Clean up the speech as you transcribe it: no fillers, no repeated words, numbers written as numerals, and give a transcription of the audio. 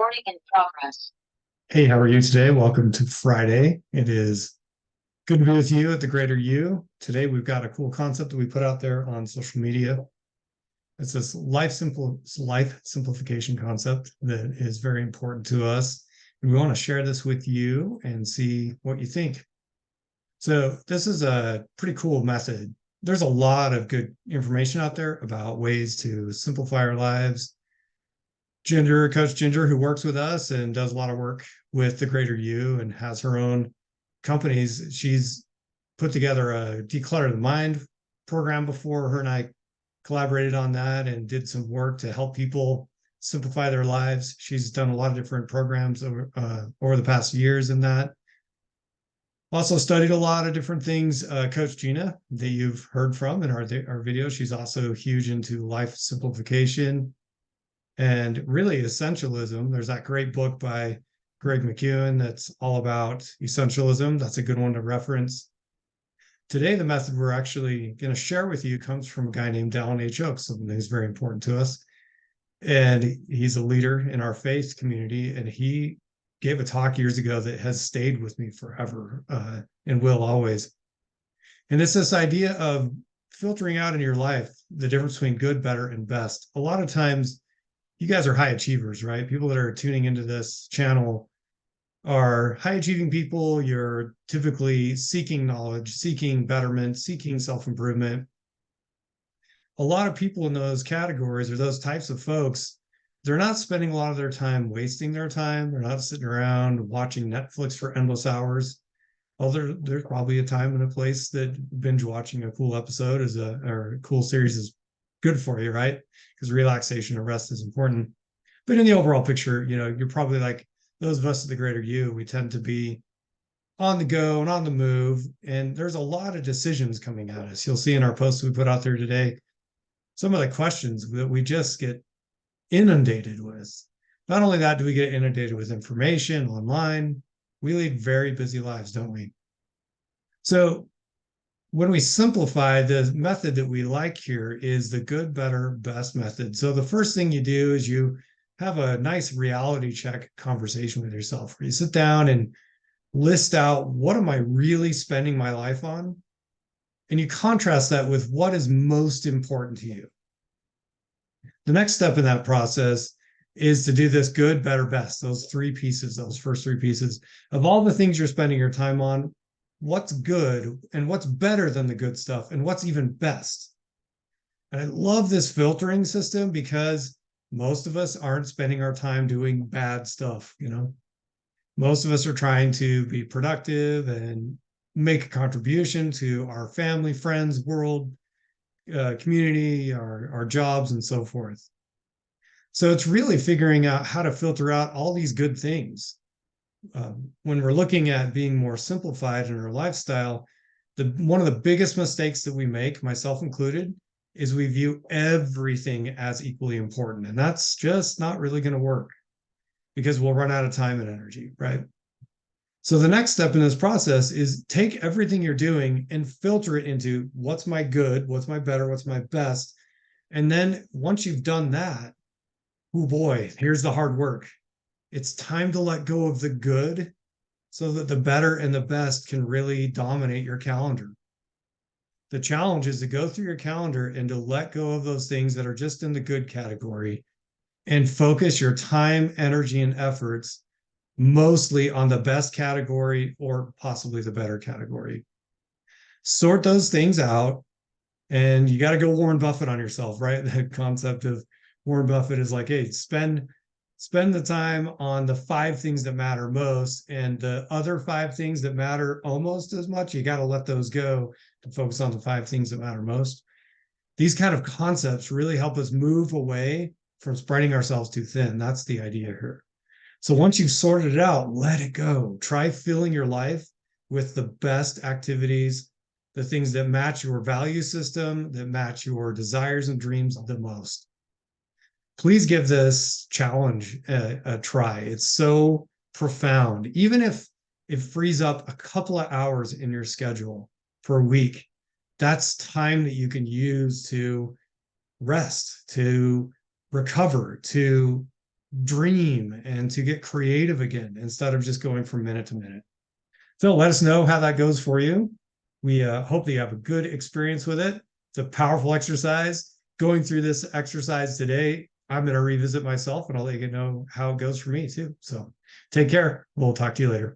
Recording in progress. Hey, how are you today? Welcome to Friday. It is good to be with you at the Greater You. Today, we've got a cool concept that we put out there on social media. It's this life simplification concept that is very important to us. And we want to share this with you and see what you think. So, this is a pretty cool method. There's a lot of good information out there about ways to simplify our lives. Coach Ginger, who works with us and does a lot of work with the Greater You and has her own companies. She's put together a Declutter the Mind program before. Her and I collaborated on that and did some work to help people simplify their lives. She's done a lot of different programs over the past years in that. Also studied a lot of different things. Coach Gina, that you've heard from in our video, she's also huge into life simplification and really essentialism. There's that great book by Greg McKeown that's all about essentialism. That's a good one to reference. Today, the method we're actually going to share with you comes from a guy named Dallin H. Oaks, something that's very important to us. And he's a leader in our faith community. And he gave a talk years ago that has stayed with me forever and will always. And it's this idea of filtering out in your life the difference between good, better, and best. A lot of times, you guys are high achievers, right? People that are tuning into this channel are high achieving people. You're typically seeking knowledge, seeking betterment, seeking self improvement. A lot of people in those categories or those types of folks, they're not spending a lot of their time wasting their time. They're not sitting around watching Netflix for endless hours. Although there's probably a time and a place that binge watching a cool episode or a cool series is good for you, right? Because relaxation and rest is important. But in the overall picture, you're probably like those of us at the Greater You, we tend to be on the go and on the move. And there's a lot of decisions coming at us. You'll see in our posts we put out there today, some of the questions that we just get inundated with. Not only that, do we get inundated with information online? We lead very busy lives, don't we? So when we simplify, the method that we like here is the good, better, best method. So the first thing you do is you have a nice reality check conversation with yourself where you sit down and list out, what am I really spending my life on? And you contrast that with what is most important to you. The next step in that process is to do this good, better, best, those first three pieces of all the things you're spending your time on. What's good and what's better than the good stuff and what's even best. And I love this filtering system because most of us aren't spending our time doing bad stuff. Most of us are trying to be productive and make a contribution to our family, friends, world, community, our jobs, and so forth. So it's really figuring out how to filter out all these good things. When we're looking at being more simplified in our lifestyle, one of the biggest mistakes that we make, myself included, is we view everything as equally important. And that's just not really going to work because we'll run out of time and energy, right? So the next step in this process is take everything you're doing and filter it into what's my good, what's my better, what's my best. And then once you've done that, oh boy, here's the hard work. It's time to let go of the good so that the better and the best can really dominate your calendar. The challenge is to go through your calendar and to let go of those things that are just in the good category and focus your time, energy, and efforts mostly on the best category or possibly the better category. Sort those things out, and you got to go Warren Buffett on yourself, right? The concept of Warren Buffett is like, hey, spend the time on the 5 things that matter most, and the other 5 things that matter almost as much, you got to let those go to focus on the 5 things that matter most. These kind of concepts really help us move away from spreading ourselves too thin. That's the idea here. So once you've sorted it out, let it go. Try filling your life with the best activities, the things that match your value system, that match your desires and dreams the most. Please give this challenge a try. It's so profound. Even if it frees up a couple of hours in your schedule for a week, that's time that you can use to rest, to recover, to dream and to get creative again instead of just going from minute to minute. So let us know how that goes for you. We hope that you have a good experience with it. It's a powerful exercise. Going through this exercise today, I'm going to revisit myself and I'll let you know how it goes for me too. So take care. We'll talk to you later.